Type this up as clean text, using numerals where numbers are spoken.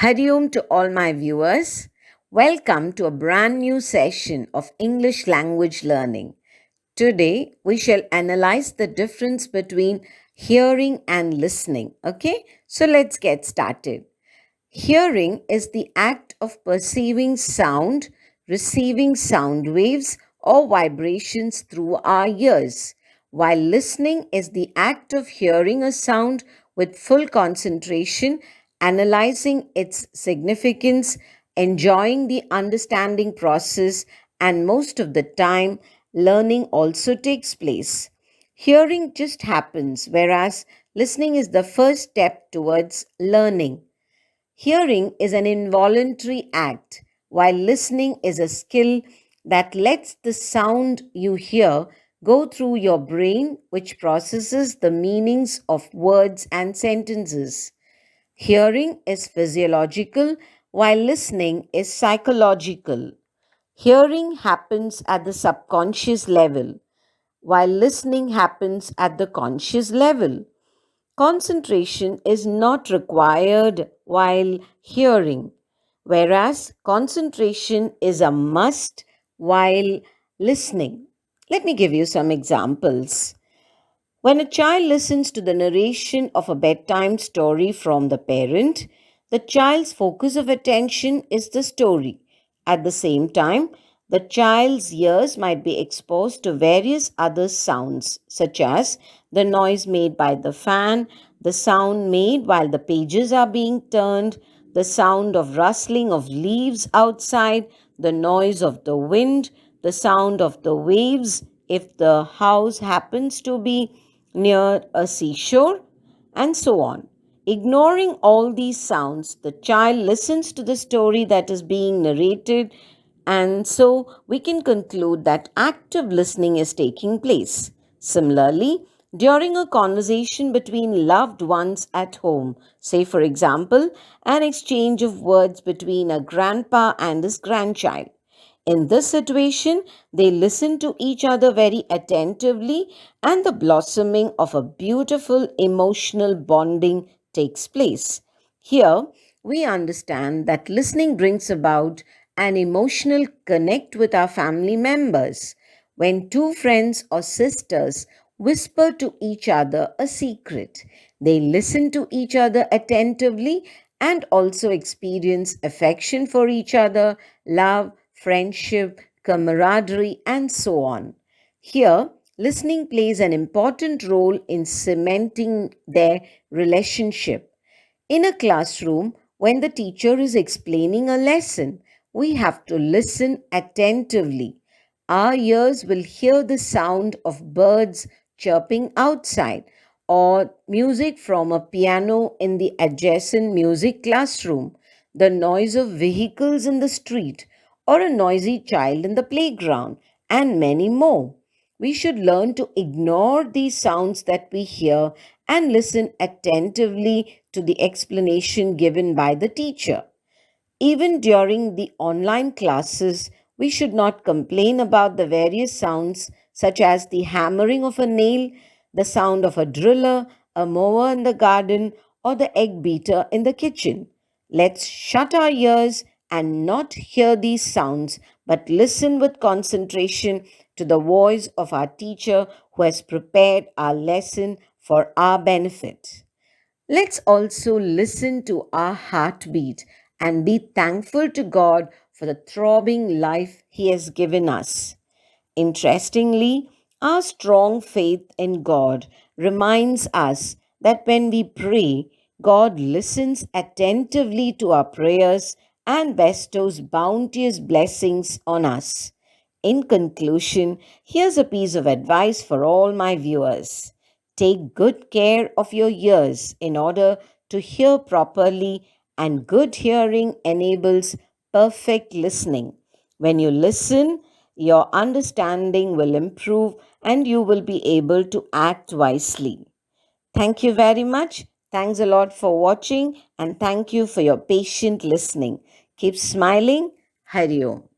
Hari Om to all my viewers. Welcome to a brand new session of English language learning. Today, we shall analyze the difference between hearing and listening. Okay, so let's get started. Hearing is the act of perceiving sound, receiving sound waves or vibrations through our ears, while listening is the act of hearing a sound with full concentration, analyzing its significance, enjoying the understanding process, and most of the time, learning also takes place. Hearing just happens, whereas listening is the first step towards learning. Hearing is an involuntary act, while listening is a skill that lets the sound you hear go through your brain, which processes the meanings of words and sentences. Hearing is physiological, while listening is psychological. Hearing happens at the subconscious level, while listening happens at the conscious level. Concentration is not required while hearing, whereas concentration is a must while listening. Let me give you some examples. When a child listens to the narration of a bedtime story from the parent, the child's focus of attention is the story. At the same time, the child's ears might be exposed to various other sounds, such as the noise made by the fan, the sound made while the pages are being turned, the sound of rustling of leaves outside, the noise of the wind, the sound of the waves if the house happens to be near a seashore, and so on. Ignoring all these sounds, the child listens to the story that is being narrated, and so we can conclude that active listening is taking place. Similarly, during a conversation between loved ones at home, say for example, an exchange of words between a grandpa and his grandchild. In this situation, they listen to each other very attentively, and the blossoming of a beautiful emotional bonding takes place. Here, we understand that listening brings about an emotional connect with our family members. When two friends or sisters whisper to each other a secret, they listen to each other attentively and also experience affection for each other, love, friendship, camaraderie, and so on. Here, listening plays an important role in cementing their relationship. In a classroom, when the teacher is explaining a lesson, we have to listen attentively. Our ears will hear the sound of birds chirping outside or music from a piano in the adjacent music classroom, the noise of vehicles in the street, or a noisy child in the playground, and many more. We should learn to ignore these sounds that we hear and listen attentively to the explanation given by the teacher. Even during the online classes, we should not complain about the various sounds, such as the hammering of a nail, the sound of a driller, a mower in the garden, or the egg beater in the kitchen. Let's shut our ears and not hear these sounds, but listen with concentration to the voice of our teacher who has prepared our lesson for our benefit. Let's also listen to our heartbeat and be thankful to God for the throbbing life He has given us. Interestingly, our strong faith in God reminds us that when we pray, God listens attentively to our prayers and bestows bounteous blessings on us. In conclusion, here's a piece of advice for all my viewers. Take good care of your ears in order to hear properly, and good hearing enables perfect listening. When you listen, your understanding will improve and you will be able to act wisely. Thank you very much. Thanks a lot for watching, and thank you for your patient listening. Keep smiling. Hari Om.